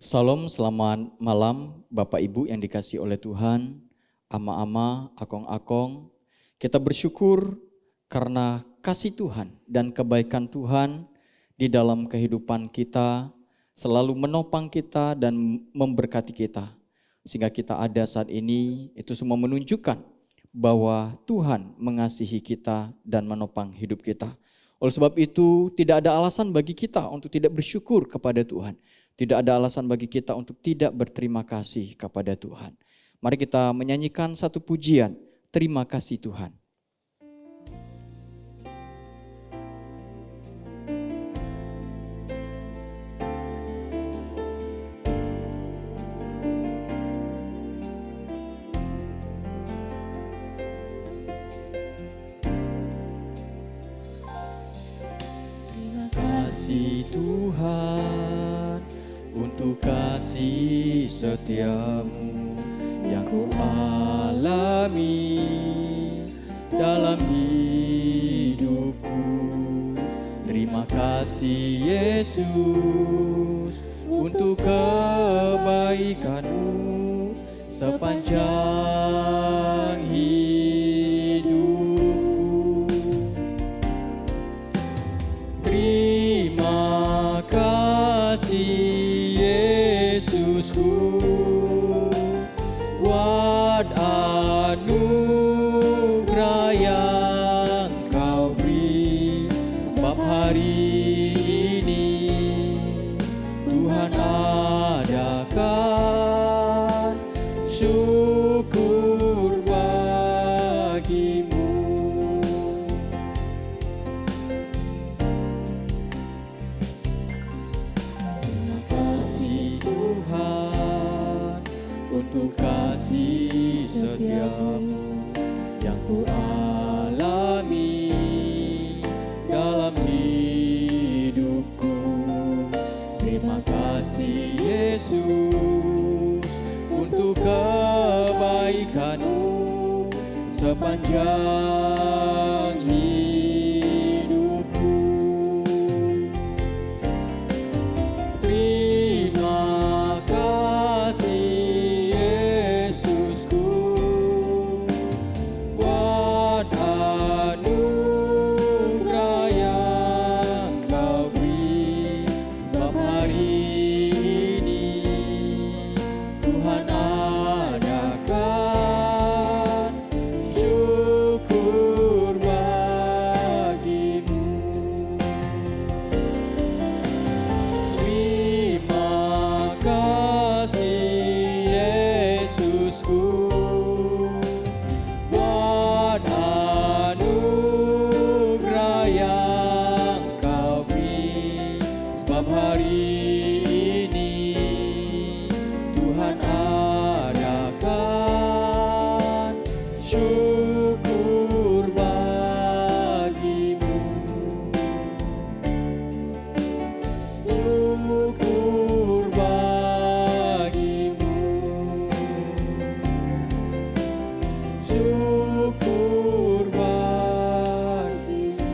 Salam, selamat malam Bapak Ibu yang dikasihi oleh Tuhan, ama-ama, akong-akong. Kita bersyukur karena kasih Tuhan dan kebaikan Tuhan di dalam kehidupan kita selalu menopang kita dan memberkati kita. Sehingga kita ada saat ini, itu semua menunjukkan bahwa Tuhan mengasihi kita dan menopang hidup kita. Oleh sebab itu, tidak ada alasan bagi kita untuk tidak bersyukur kepada Tuhan. Tidak ada alasan bagi kita untuk tidak berterima kasih kepada Tuhan. Mari kita menyanyikan satu pujian, terima kasih Tuhan. Terima kasih Tuhan untuk kasih setiamu yang ku alami dalam hidupku. Terima kasih Yesus untuk kebaikanmu sepanjang hidupku. Terima kasih Yesusku buat anugerah yang Kau beri, sebab hari ini Tuhan adakan syukur bagimu. Terima kasih Tuhan untuk kasih setiamu yang ku alami dalam hidupku. Terima kasih Yesus untuk kebaikanmu sepanjang hidupku. Terima kasih Yesusku buat anugerah yang Kau beri, sebab hari ini Tuhan adakan syukur bagimu. Terima kasih Yesusku buat anugerah yang Kau beri, sebab hari ini Tuhan adakan syukur bagimu. Syukur bagimu. Syukur bagimu.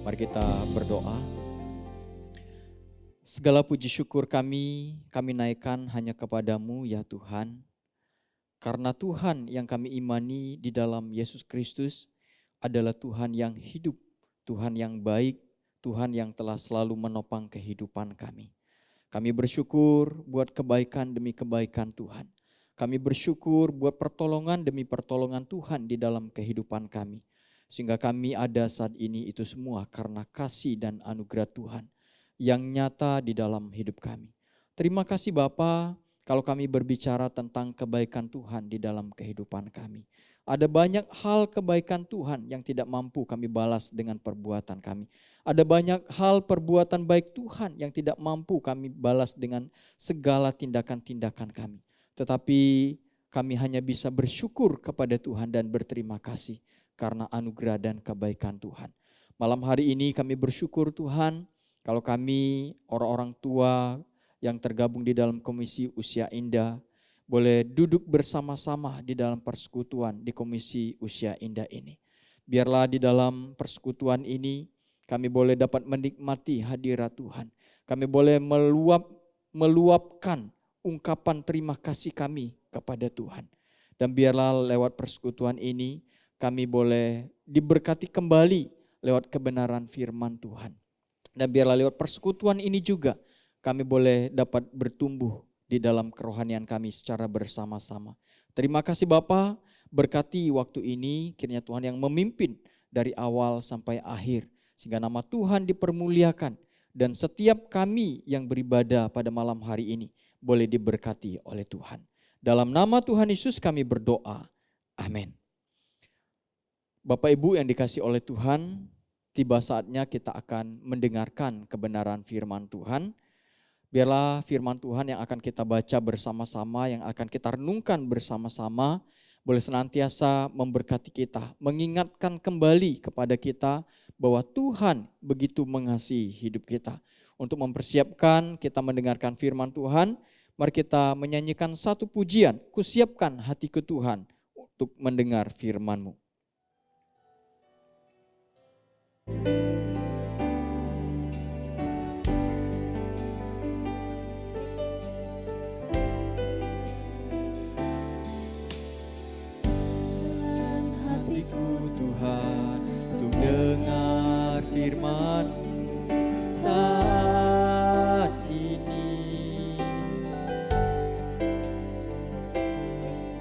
Mari kita berdoa. Segala puji syukur kami naikkan hanya kepadamu ya Tuhan. Karena Tuhan yang kami imani di dalam Yesus Kristus adalah Tuhan yang hidup, Tuhan yang baik, Tuhan yang telah selalu menopang kehidupan kami. Kami bersyukur buat kebaikan demi kebaikan Tuhan. Kami bersyukur buat pertolongan demi pertolongan Tuhan di dalam kehidupan kami. Sehingga kami ada saat ini itu semua karena kasih dan anugerah Tuhan yang nyata di dalam hidup kami. Terima kasih Bapa kalau kami berbicara tentang kebaikan Tuhan di dalam kehidupan kami. Ada banyak hal kebaikan Tuhan yang tidak mampu kami balas dengan perbuatan kami. Ada banyak hal perbuatan baik Tuhan yang tidak mampu kami balas dengan segala tindakan-tindakan kami. Tetapi kami hanya bisa bersyukur kepada Tuhan dan berterima kasih karena anugerah dan kebaikan Tuhan. Malam hari ini kami bersyukur Tuhan kalau kami orang-orang tua yang tergabung di dalam Komisi Usia Indah boleh duduk bersama-sama di dalam persekutuan di Komisi Usia Indah ini. Biarlah di dalam persekutuan ini kami boleh dapat menikmati hadirat Tuhan. Kami boleh meluapkan ungkapan terima kasih kami kepada Tuhan. Dan biarlah lewat persekutuan ini kami boleh diberkati kembali lewat kebenaran firman Tuhan. Dan biarlah lewat persekutuan ini juga kami boleh dapat bertumbuh di dalam kerohanian kami secara bersama-sama. Terima kasih Bapa, berkati waktu ini kiranya Tuhan yang memimpin dari awal sampai akhir. Sehingga nama Tuhan dipermuliakan dan setiap kami yang beribadah pada malam hari ini boleh diberkati oleh Tuhan. Dalam nama Tuhan Yesus kami berdoa. Amin. Bapak Ibu yang dikasihi oleh Tuhan, tiba saatnya kita akan mendengarkan kebenaran firman Tuhan. Biarlah firman Tuhan yang akan kita baca bersama-sama, yang akan kita renungkan bersama-sama, boleh senantiasa memberkati kita, mengingatkan kembali kepada kita bahwa Tuhan begitu mengasihi hidup kita. Untuk mempersiapkan kita mendengarkan firman Tuhan, mari kita menyanyikan satu pujian, Kusiapkan hatiku Tuhan untuk mendengar firman-Mu. Tuhan, untuk dengar firman-Mu saat ini.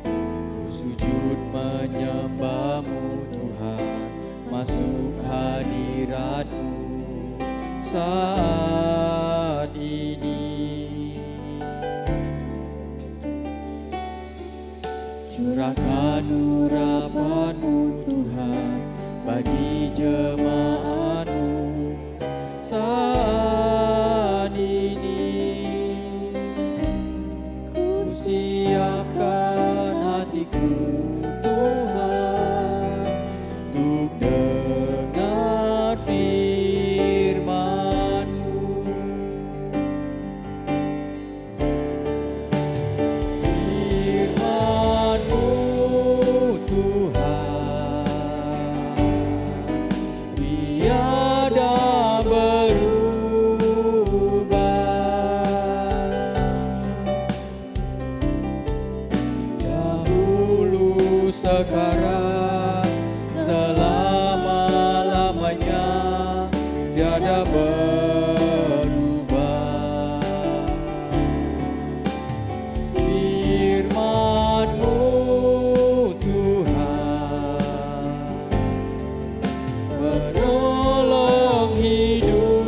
Ku sujud menyembah-Mu Tuhan, masuk hadirat-Mu saat ini. Curahkan urapan-Mu Tuhan bagi jemaat-Mu saat ini. Ku siapkan hatiku Tuhan untuk dengar firman-Mu. Firman-Mu Tuhan tiada berubah. Dahulu, sekarang, selama-lamanya tiada berubah. Firman-Mu Tuhan menolong hidupku.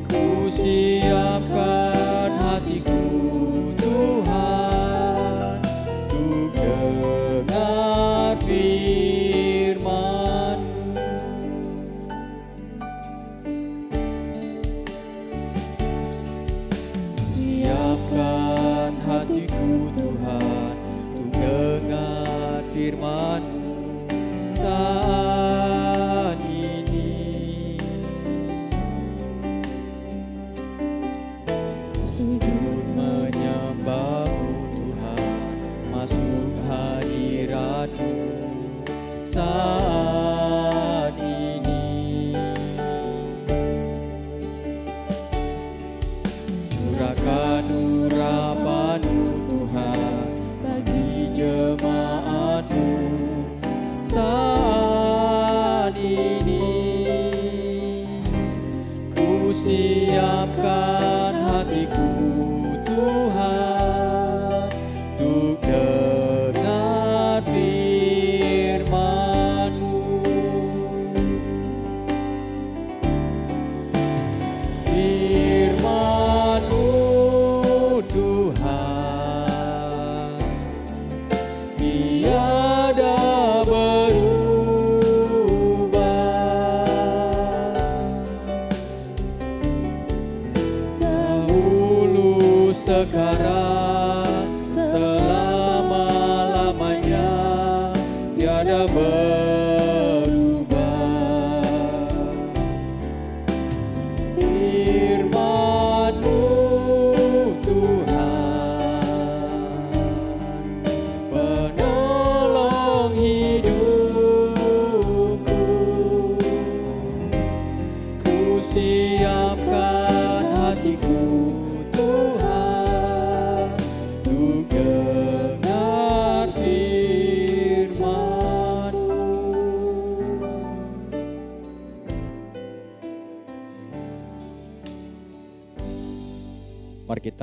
Ku siapkan hatiku Tuhan untuk dengar firman-Mu. Siapkan hatiku Tuhan untuk dengar firman-Mu saat ini. Sujud menyembah-Mu Tuhan, masuk hadirat-Mu saat ini. Curahkan urapan-Mu Tuhan bagi jemaat-Mu saat ini. Ku siapkan hatiku Tuhan untuk dengar firman-Mu. Firman-Mu Tuhan tiada berubah. Dahulu, sekarang, selama-lamanya tiada berubah. Firman-Mu Tuhan penolong hidupku.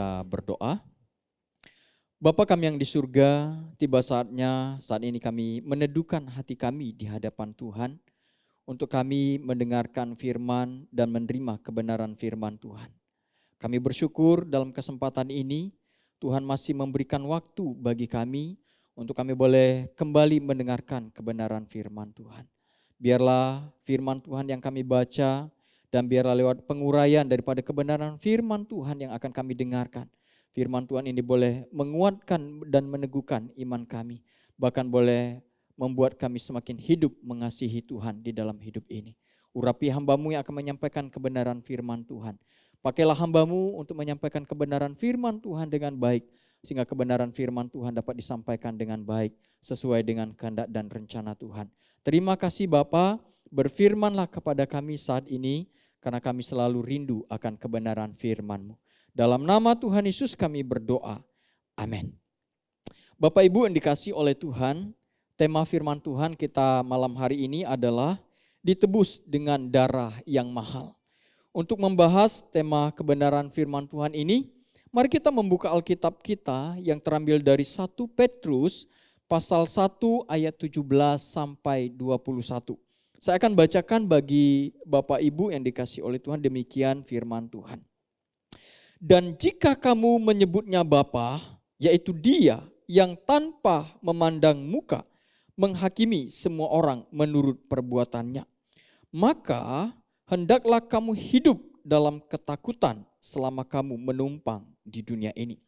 kita berdoa. Bapa kami yang di surga, tiba saatnya saat ini kami meneduhkan hati kami di hadapan Tuhan untuk kami mendengarkan firman dan menerima kebenaran firman Tuhan. Kami bersyukur dalam kesempatan ini Tuhan masih memberikan waktu bagi kami untuk kami boleh kembali mendengarkan kebenaran firman Tuhan. Biarlah firman Tuhan yang kami baca dan biarlah lewat penguraian daripada kebenaran firman Tuhan yang akan kami dengarkan. Firman Tuhan ini boleh menguatkan dan meneguhkan iman kami. Bahkan boleh membuat kami semakin hidup mengasihi Tuhan di dalam hidup ini. Urapi hamba-Mu yang akan menyampaikan kebenaran firman Tuhan. Pakailah hamba-Mu untuk menyampaikan kebenaran firman Tuhan dengan baik. Sehingga kebenaran firman Tuhan dapat disampaikan dengan baik. Sesuai dengan kehendak dan rencana Tuhan. Terima kasih Bapa, berfirmanlah kepada kami saat ini. Karena kami selalu rindu akan kebenaran firman-Mu. Dalam nama Tuhan Yesus kami berdoa. Amin. Bapak Ibu yang dikasihi oleh Tuhan, tema firman Tuhan kita malam hari ini adalah ditebus dengan darah yang mahal. Untuk membahas tema kebenaran firman Tuhan ini, mari kita membuka Alkitab kita yang terambil dari 1 Petrus pasal 1 ayat 17 sampai 21. Saya akan bacakan bagi Bapak Ibu yang dikasihi oleh Tuhan, demikian firman Tuhan. Dan jika kamu menyebutnya Bapa, yaitu Dia yang tanpa memandang muka menghakimi semua orang menurut perbuatannya, maka hendaklah kamu hidup dalam ketakutan selama kamu menumpang di dunia ini.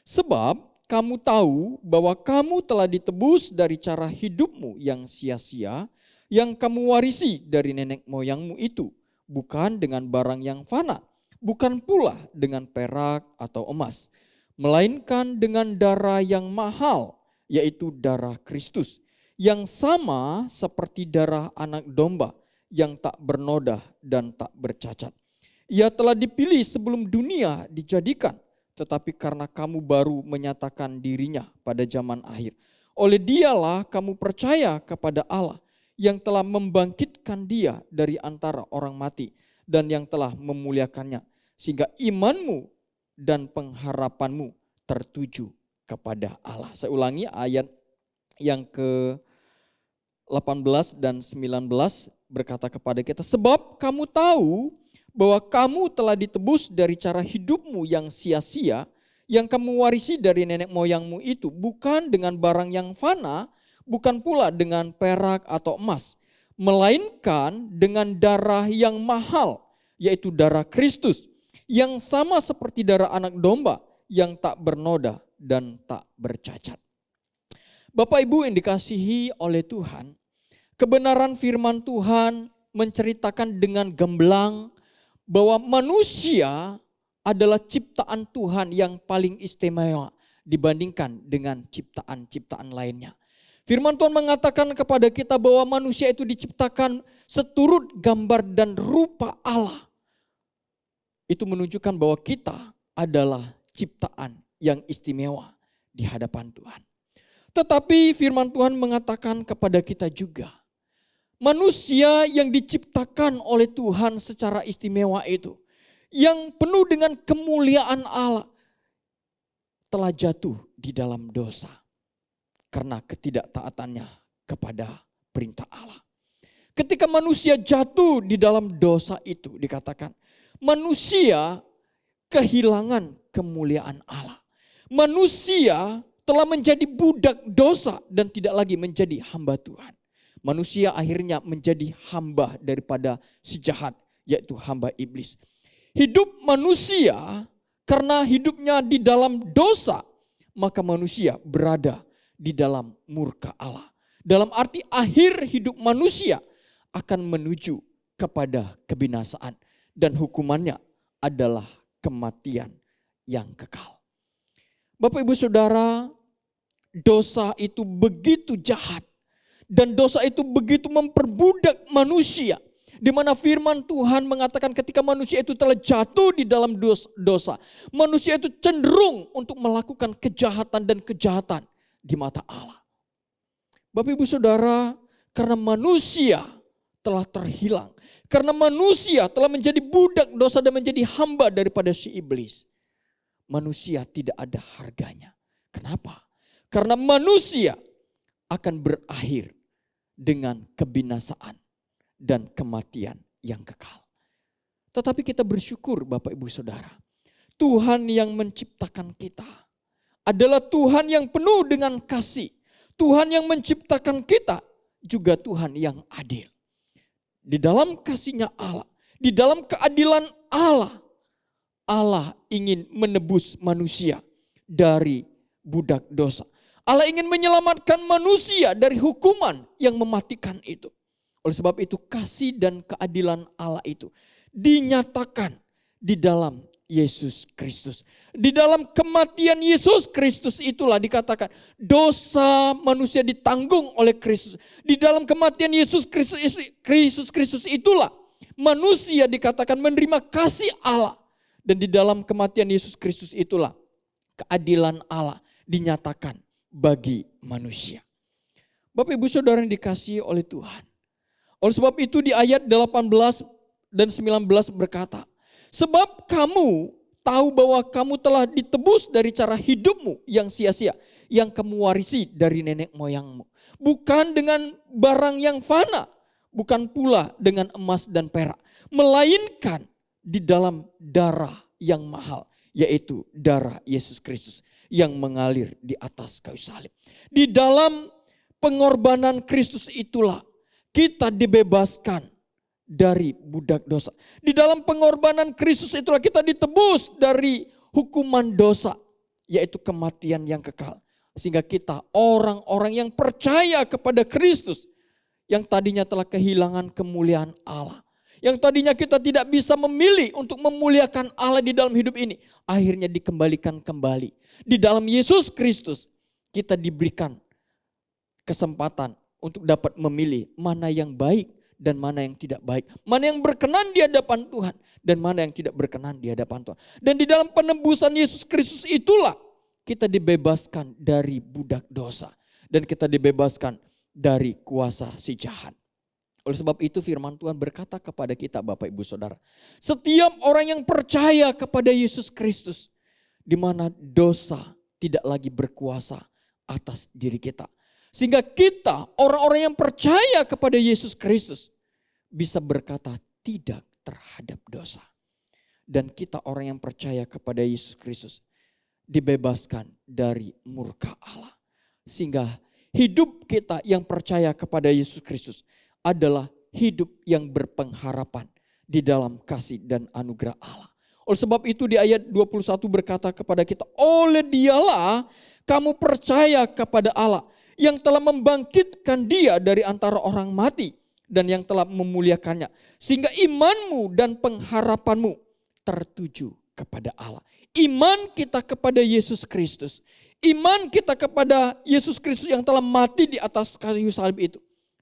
Sebab kamu tahu bahwa kamu telah ditebus dari cara hidupmu yang sia-sia, yang kamu warisi dari nenek moyangmu itu, bukan dengan barang yang fana, bukan pula dengan perak atau emas, melainkan dengan darah yang mahal, yaitu darah Kristus, yang sama seperti darah anak domba, yang tak bernoda dan tak bercacat. Ia telah dipilih sebelum dunia dijadikan, tetapi karena kamu baru menyatakan dirinya pada zaman akhir, oleh Dialah kamu percaya kepada Allah, yang telah membangkitkan Dia dari antara orang mati, dan yang telah memuliakannya, sehingga imanmu dan pengharapanmu tertuju kepada Allah. Saya ulangi ayat yang ke-18 dan 19 berkata kepada kita, sebab kamu tahu bahwa kamu telah ditebus dari cara hidupmu yang sia-sia, yang kamu warisi dari nenek moyangmu itu, bukan dengan barang yang fana, bukan pula dengan perak atau emas, melainkan dengan darah yang mahal, yaitu darah Kristus, yang sama seperti darah anak domba, yang tak bernoda dan tak bercacat. Bapak Ibu yang dikasihi oleh Tuhan, kebenaran firman Tuhan menceritakan dengan gamblang bahwa manusia adalah ciptaan Tuhan yang paling istimewa dibandingkan dengan ciptaan-ciptaan lainnya. Firman Tuhan mengatakan kepada kita bahwa manusia itu diciptakan seturut gambar dan rupa Allah. Itu menunjukkan bahwa kita adalah ciptaan yang istimewa di hadapan Tuhan. Tetapi firman Tuhan mengatakan kepada kita juga, manusia yang diciptakan oleh Tuhan secara istimewa itu, yang penuh dengan kemuliaan Allah, telah jatuh di dalam dosa karena ketidaktaatannya kepada perintah Allah. Ketika manusia jatuh di dalam dosa itu, dikatakan manusia kehilangan kemuliaan Allah. Manusia telah menjadi budak dosa dan tidak lagi menjadi hamba Tuhan. Manusia akhirnya menjadi hamba daripada si jahat, yaitu hamba iblis. Hidup manusia karena hidupnya di dalam dosa, maka manusia berada di dalam murka Allah. Dalam arti akhir hidup manusia akan menuju kepada kebinasaan. Dan hukumannya adalah kematian yang kekal. Bapak Ibu Saudara, dosa itu begitu jahat. Dan dosa itu begitu memperbudak manusia. Di mana firman Tuhan mengatakan ketika manusia itu telah jatuh di dalam dosa. Manusia itu cenderung untuk melakukan kejahatan dan kejahatan di mata Allah. Bapak Ibu Saudara, karena manusia telah terhilang. Karena manusia telah menjadi budak dosa dan menjadi hamba daripada si iblis. manusia tidak ada harganya. Kenapa? Karena manusia akan berakhir dengan kebinasaan dan kematian yang kekal. Tetapi kita bersyukur Bapak Ibu Saudara, Tuhan yang menciptakan kita adalah Tuhan yang penuh dengan kasih. Tuhan yang menciptakan kita juga Tuhan yang adil. Di dalam kasih-Nya Allah, di dalam keadilan Allah, Allah ingin menebus manusia dari budak dosa. Allah ingin menyelamatkan manusia dari hukuman yang mematikan itu. Oleh sebab itu kasih dan keadilan Allah itu dinyatakan di dalam Yesus Kristus. Di dalam kematian Yesus Kristus itulah dikatakan dosa manusia ditanggung oleh Kristus. Di dalam kematian Yesus Kristus itulah manusia dikatakan menerima kasih Allah. Dan di dalam kematian Yesus Kristus itulah keadilan Allah dinyatakan bagi manusia. Bapak Ibu Saudara yang dikasihi oleh Tuhan. Oleh sebab itu di ayat 18 dan 19 berkata, sebab kamu tahu bahwa kamu telah ditebus dari cara hidupmu yang sia-sia, yang kamu warisi dari nenek moyangmu. Bukan dengan barang yang fana, bukan pula dengan emas dan perak, melainkan di dalam darah yang mahal, yaitu darah Yesus Kristus yang mengalir di atas kayu salib. Di dalam pengorbanan Kristus itulah kita dibebaskan dari budak dosa. Di dalam pengorbanan Kristus itulah kita ditebus dari hukuman dosa, yaitu kematian yang kekal. Sehingga kita orang-orang yang percaya kepada Kristus, yang tadinya telah kehilangan kemuliaan Allah, yang tadinya kita tidak bisa memilih untuk memuliakan Allah di dalam hidup ini, akhirnya dikembalikan kembali. Di dalam Yesus Kristus kita diberikan kesempatan untuk dapat memilih mana yang baik dan mana yang tidak baik. Mana yang berkenan di hadapan Tuhan dan mana yang tidak berkenan di hadapan Tuhan. Dan di dalam penebusan Yesus Kristus itulah kita dibebaskan dari budak dosa. Dan kita dibebaskan dari kuasa si jahat. Oleh sebab itu firman Tuhan berkata kepada kita Bapak Ibu Saudara. Setiap orang yang percaya kepada Yesus Kristus, di mana dosa tidak lagi berkuasa atas diri kita. Sehingga kita orang-orang yang percaya kepada Yesus Kristus bisa berkata tidak terhadap dosa. Dan kita orang yang percaya kepada Yesus Kristus dibebaskan dari murka Allah. Sehingga hidup kita yang percaya kepada Yesus Kristus adalah hidup yang berpengharapan di dalam kasih dan anugerah Allah. Oleh sebab itu di ayat 21 berkata kepada kita, oleh Dialah kamu percaya kepada Allah yang telah membangkitkan Dia dari antara orang mati dan yang telah memuliakannya. Sehingga imanmu dan pengharapanmu tertuju kepada Allah. Iman kita kepada Yesus Kristus. Iman kita kepada Yesus Kristus yang telah mati di atas kayu salib itu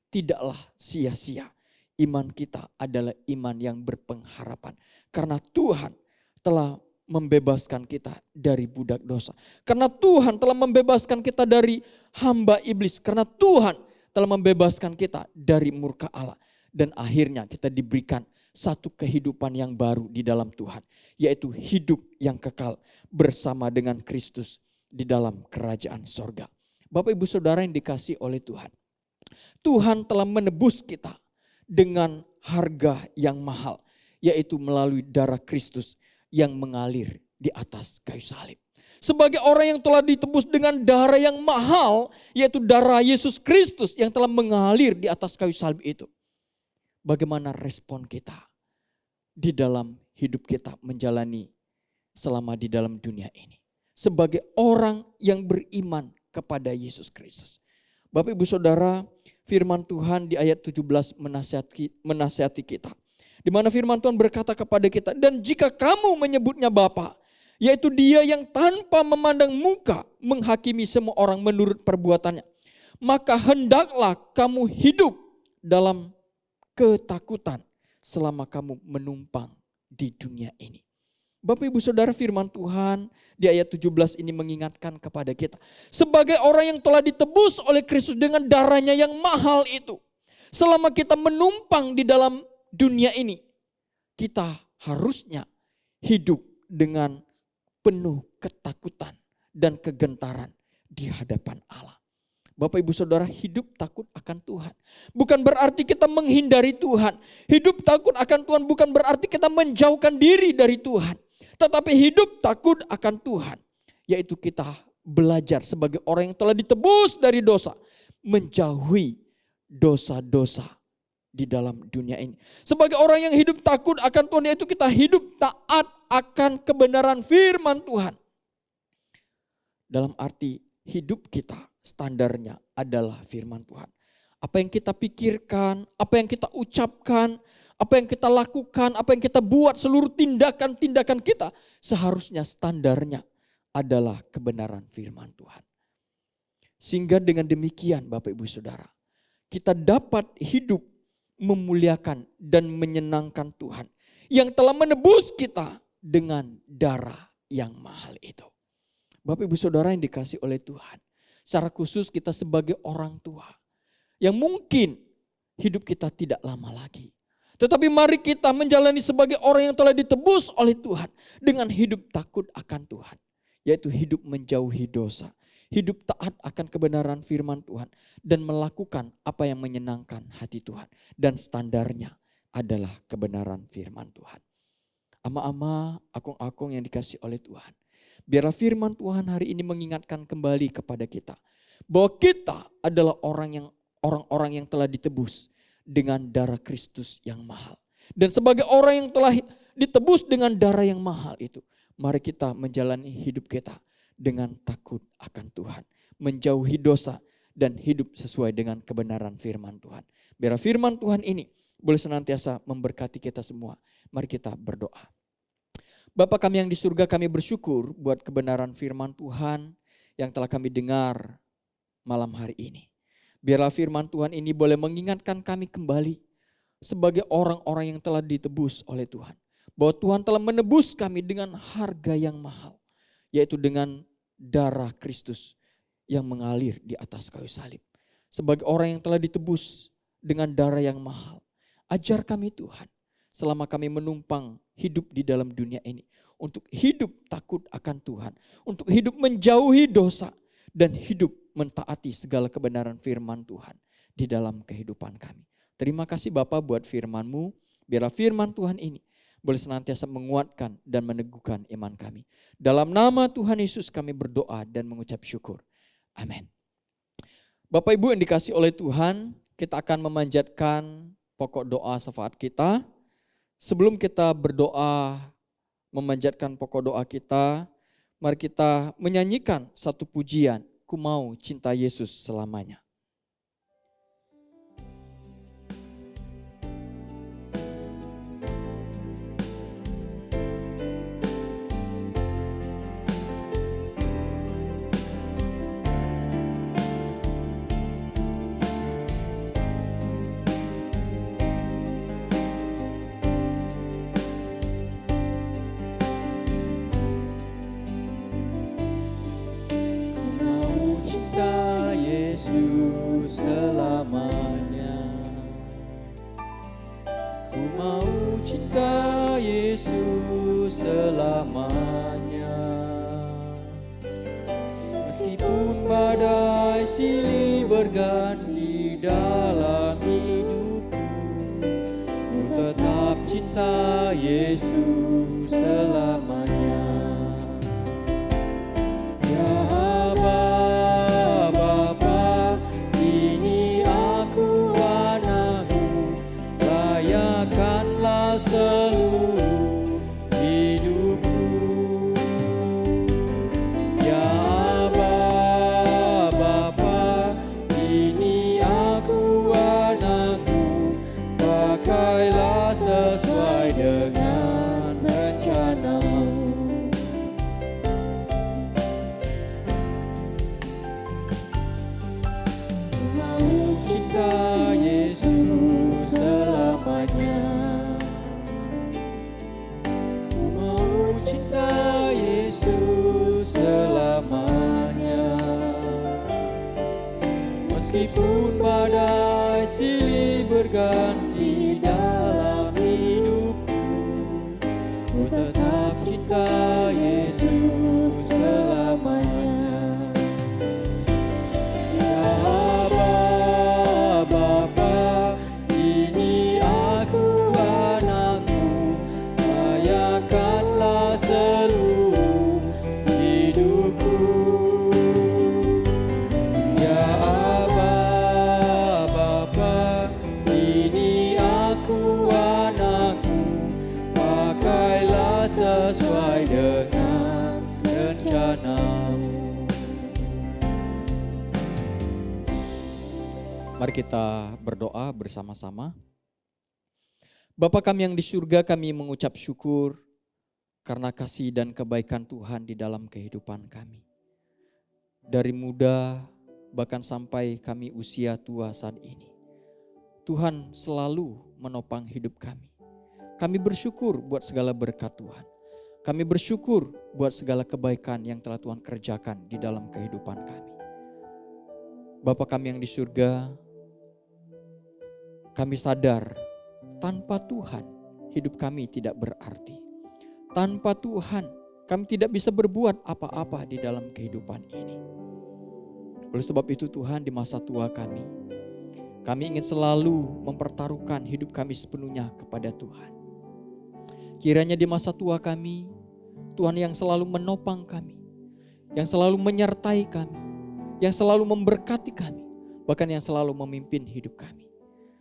tidaklah sia-sia. Iman kita adalah iman yang berpengharapan. Karena Tuhan telah membebaskan kita dari budak dosa. Karena Tuhan telah membebaskan kita dari hamba iblis. Karena Tuhan telah membebaskan kita dari murka Allah. Dan akhirnya kita diberikan satu kehidupan yang baru di dalam Tuhan. Yaitu hidup yang kekal bersama dengan Kristus di dalam kerajaan sorga. Bapak Ibu Saudara yang dikasihi oleh Tuhan. Tuhan telah menebus kita dengan harga yang mahal. Yaitu melalui darah Kristus yang mengalir di atas kayu salib. Sebagai orang yang telah ditebus dengan darah yang mahal, yaitu darah Yesus Kristus yang telah mengalir di atas kayu salib itu. Bagaimana respon kita di dalam hidup kita menjalani selama di dalam dunia ini. Sebagai orang yang beriman kepada Yesus Kristus. Bapak Ibu Saudara, firman Tuhan di ayat 17 menasihati kita. Di mana firman Tuhan berkata kepada kita, dan jika kamu menyebutnya Bapa, yaitu Dia yang tanpa memandang muka menghakimi semua orang menurut perbuatannya, maka hendaklah kamu hidup dalam ketakutan selama kamu menumpang di dunia ini. Bapak Ibu Saudara, firman Tuhan di ayat 17 ini mengingatkan kepada kita. Sebagai orang yang telah ditebus oleh Kristus dengan darahnya yang mahal itu. Selama kita menumpang di dalam dunia ini, kita harusnya hidup dengan penuh ketakutan dan kegentaran di hadapan Allah. Bapak Ibu Saudara, hidup takut akan Tuhan bukan berarti kita menghindari Tuhan. Hidup takut akan Tuhan bukan berarti kita menjauhkan diri dari Tuhan. Tetapi hidup takut akan Tuhan, yaitu kita belajar sebagai orang yang telah ditebus dari dosa, menjauhi dosa-dosa di dalam dunia ini. Sebagai orang yang hidup takut akan Tuhan, yaitu kita hidup taat akan kebenaran firman Tuhan. Dalam arti hidup kita standarnya adalah firman Tuhan. Apa yang kita pikirkan, apa yang kita ucapkan, apa yang kita lakukan, apa yang kita buat, seluruh tindakan-tindakan kita seharusnya standarnya adalah kebenaran firman Tuhan. Sehingga dengan demikian Bapak Ibu Saudara, kita dapat hidup memuliakan dan menyenangkan Tuhan yang telah menebus kita dengan darah yang mahal itu. Bapak Ibu Saudara yang dikasihi oleh Tuhan, secara khusus kita sebagai orang tua yang mungkin hidup kita tidak lama lagi. Tetapi mari kita menjalani sebagai orang yang telah ditebus oleh Tuhan dengan hidup takut akan Tuhan. Yaitu hidup menjauhi dosa, hidup taat akan kebenaran firman Tuhan, dan melakukan apa yang menyenangkan hati Tuhan. Dan standarnya adalah kebenaran firman Tuhan. Ama-ama, akung-akung yang dikasihi oleh Tuhan, biarlah firman Tuhan hari ini mengingatkan kembali kepada kita bahwa kita adalah orang-orang yang telah ditebus dengan darah Kristus yang mahal. Dan sebagai orang yang telah ditebus dengan darah yang mahal itu, mari kita menjalani hidup kita dengan takut akan Tuhan, menjauhi dosa dan hidup sesuai dengan kebenaran firman Tuhan. Biar firman Tuhan ini boleh senantiasa memberkati kita semua. Mari kita berdoa. Bapa kami yang di surga, kami bersyukur buat kebenaran firman Tuhan yang telah kami dengar malam hari ini. Biarlah firman Tuhan ini boleh mengingatkan kami kembali sebagai orang-orang yang telah ditebus oleh Tuhan. Bahwa Tuhan telah menebus kami dengan harga yang mahal. Yaitu dengan darah Kristus yang mengalir di atas kayu salib. Sebagai orang yang telah ditebus dengan darah yang mahal. Ajar kami Tuhan, selama kami menumpang hidup di dalam dunia ini. Untuk hidup takut akan Tuhan. Untuk hidup menjauhi dosa. Dan hidup mentaati segala kebenaran firman Tuhan di dalam kehidupan kami. Terima kasih Bapa buat firman-Mu. Biarlah firman Tuhan ini boleh senantiasa menguatkan dan meneguhkan iman kami. Dalam nama Tuhan Yesus kami berdoa dan mengucap syukur. Amin. Bapak Ibu yang dikasihi oleh Tuhan, kita akan memanjatkan pokok doa syafaat kita. Sebelum kita berdoa memanjatkan pokok doa kita, mari kita menyanyikan satu pujian, Ku Mau Cinta Yesus Selamanya. Meskipun badai silih berganti dalam hidupku, ku tetap cinta Yesus selamanya. Ya Bapa, ini aku anakmu, layakanlah seluruh hidupku. Ya Bapa, ini aku anakmu, pakailah sesuai dengan rencana-Mu. Ku mau cinta Yesus selamanya. Ku mau cinta Yesus selamanya. Meskipun badai silih berganti dalam hidupku, ku tetap cinta Yesus Mari kita berdoa bersama-sama. Bapa kami yang di surga, kami mengucap syukur karena kasih dan kebaikan Tuhan di dalam kehidupan kami. Dari muda bahkan sampai kami usia tua saat ini, Tuhan selalu menopang hidup kami. Kami bersyukur buat segala berkat Tuhan. Kami bersyukur buat segala kebaikan yang telah Tuhan kerjakan di dalam kehidupan kami. Bapa kami yang di surga, kami sadar tanpa Tuhan hidup kami tidak berarti. Tanpa Tuhan kami tidak bisa berbuat apa-apa di dalam kehidupan ini. Oleh sebab itu Tuhan, di masa tua kami ingin selalu mempertaruhkan hidup kami sepenuhnya kepada Tuhan. Kiranya di masa tua kami, Tuhan yang selalu menopang kami, yang selalu menyertai kami, yang selalu memberkati kami, bahkan yang selalu memimpin hidup kami.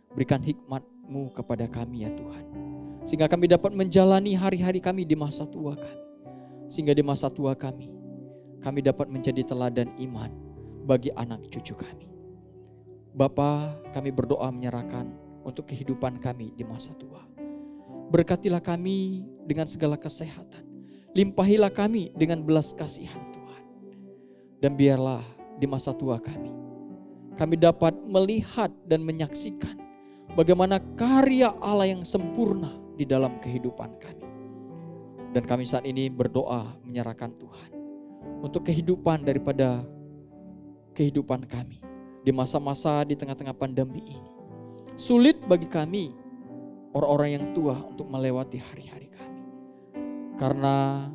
Berikan hikmat-Mu kepada kami ya Tuhan, sehingga kami dapat menjalani hari-hari kami di masa tua kami. Sehingga di masa tua kami dapat menjadi teladan iman bagi anak cucu kami. Bapa, kami berdoa menyerahkan untuk kehidupan kami di masa tua. Berkatilah kami dengan segala kesehatan. Limpahilah kami dengan belas kasihan Tuhan. Dan biarlah di masa tua kami dapat melihat dan menyaksikan bagaimana karya Allah yang sempurna di dalam kehidupan kami. Dan kami saat ini berdoa menyerahkan Tuhan untuk kehidupan daripada kehidupan kami di masa-masa di tengah-tengah pandemi ini. Sulit bagi kami orang-orang yang tua untuk melewati hari-hari kami, karena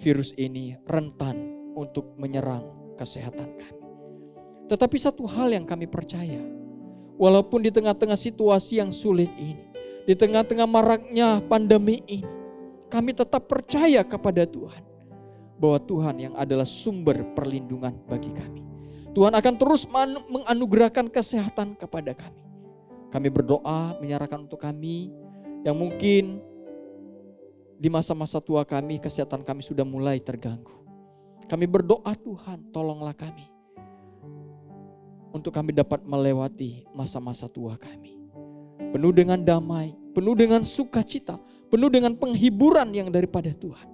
virus ini rentan untuk menyerang kesehatan kami. Tetapi satu hal yang kami percaya, walaupun di tengah-tengah situasi yang sulit ini, di tengah-tengah maraknya pandemi ini, kami tetap percaya kepada Tuhan, bahwa Tuhan yang adalah sumber perlindungan bagi kami. Tuhan akan terus menganugerahkan kesehatan kepada kami. Kami berdoa menyerahkan untuk kami yang mungkin di masa-masa tua kami, kesehatan kami sudah mulai terganggu. Kami berdoa, Tuhan tolonglah kami untuk kami dapat melewati masa-masa tua kami penuh dengan damai, penuh dengan sukacita, penuh dengan penghiburan yang daripada Tuhan.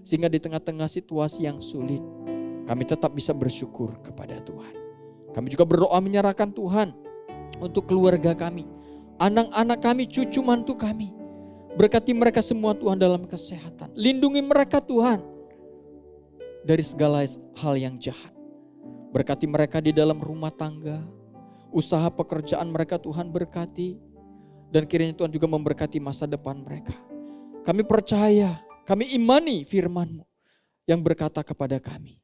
Sehingga di tengah-tengah situasi yang sulit, kami tetap bisa bersyukur kepada Tuhan. Kami juga berdoa menyerahkan Tuhan untuk keluarga kami, anak-anak kami, cucu mantu kami. Berkati mereka semua Tuhan dalam kesehatan. Lindungi mereka Tuhan dari segala hal yang jahat. Berkati mereka di dalam rumah tangga, usaha pekerjaan mereka Tuhan berkati. Dan kiranya Tuhan juga memberkati masa depan mereka. Kami percaya, kami imani firman-Mu yang berkata kepada kami,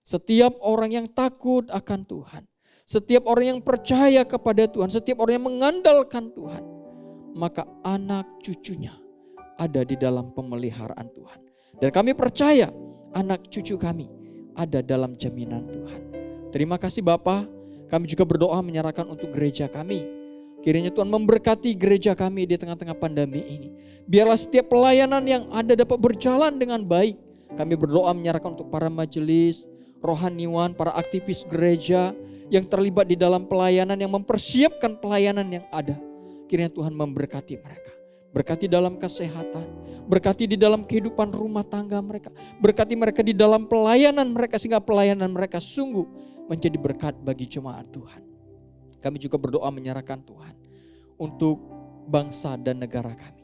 setiap orang yang takut akan Tuhan, setiap orang yang percaya kepada Tuhan, setiap orang yang mengandalkan Tuhan, maka anak cucunya ada di dalam pemeliharaan Tuhan. Dan kami percaya anak cucu kami ada dalam jaminan Tuhan. Terima kasih Bapa. Kami juga berdoa menyerahkan untuk gereja kami. Kiranya Tuhan memberkati gereja kami di tengah-tengah pandemi ini. Biarlah setiap pelayanan yang ada dapat berjalan dengan baik. Kami berdoa menyerahkan untuk para majelis, rohaniwan, para aktivis gereja yang terlibat di dalam pelayanan, yang mempersiapkan pelayanan yang ada. Kiranya Tuhan memberkati mereka. Berkati dalam kesehatan, berkati di dalam kehidupan rumah tangga mereka, berkati mereka di dalam pelayanan mereka, sehingga pelayanan mereka sungguh menjadi berkat bagi jemaat Tuhan. Kami juga berdoa menyerahkan Tuhan untuk bangsa dan negara kami.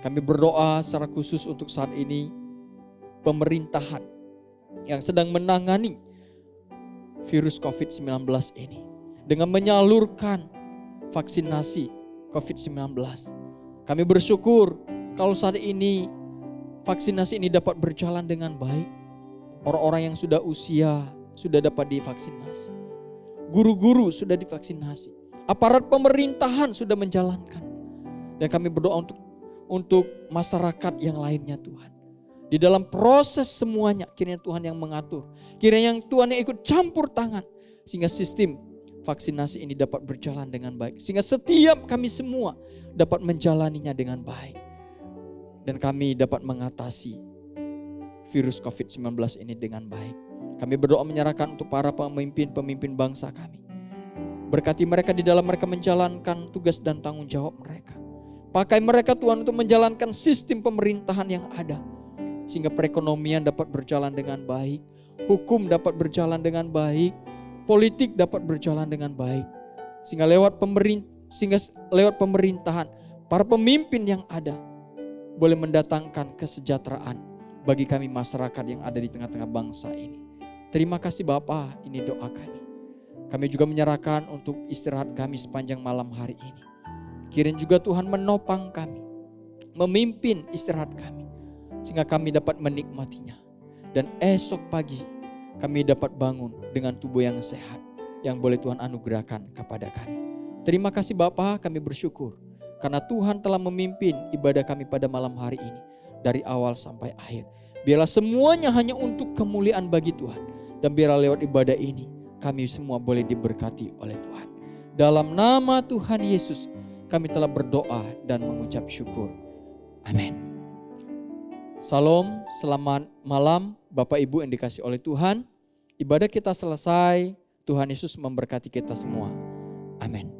Kami berdoa secara khusus untuk saat ini pemerintahan yang sedang menangani virus COVID-19 ini dengan menyalurkan vaksinasi COVID-19. Kami bersyukur kalau saat ini vaksinasi ini dapat berjalan dengan baik. Orang-orang yang sudah usia sudah dapat divaksinasi. Guru-guru sudah divaksinasi. Aparat pemerintahan sudah menjalankan. Dan kami berdoa untuk masyarakat yang lainnya Tuhan. Di dalam proses semuanya kiranya Tuhan yang mengatur. Kiranya yang Tuhan yang ikut campur tangan. Sehingga sistem vaksinasi ini dapat berjalan dengan baik. Sehingga setiap kami semua dapat menjalaninya dengan baik. Dan kami dapat mengatasi virus COVID-19 ini dengan baik. Kami berdoa menyerahkan untuk para pemimpin-pemimpin bangsa kami. Berkati mereka di dalam mereka menjalankan tugas dan tanggung jawab mereka. Pakai mereka Tuhan untuk menjalankan sistem pemerintahan yang ada, sehingga perekonomian dapat berjalan dengan baik, hukum dapat berjalan dengan baik, politik dapat berjalan dengan baik. Sehingga lewat pemerintahan, para pemimpin yang ada boleh mendatangkan kesejahteraan bagi kami masyarakat yang ada di tengah-tengah bangsa ini. Terima kasih Bapa, ini doa kami. Kami juga menyerahkan untuk istirahat kami sepanjang malam hari ini. Kiranya juga Tuhan menopang kami, memimpin istirahat kami, sehingga kami dapat menikmatinya. Dan esok pagi kami dapat bangun dengan tubuh yang sehat, yang boleh Tuhan anugerahkan kepada kami. Terima kasih Bapa, kami bersyukur karena Tuhan telah memimpin ibadah kami pada malam hari ini, dari awal sampai akhir. Biarlah semuanya hanya untuk kemuliaan bagi Tuhan, dan biarlah lewat ibadah ini kami semua boleh diberkati oleh Tuhan. Dalam nama Tuhan Yesus kami telah berdoa dan mengucap syukur. Amin. Salam, selamat malam Bapak Ibu yang dikasihi oleh Tuhan. Ibadah kita selesai, Tuhan Yesus memberkati kita semua. Amin.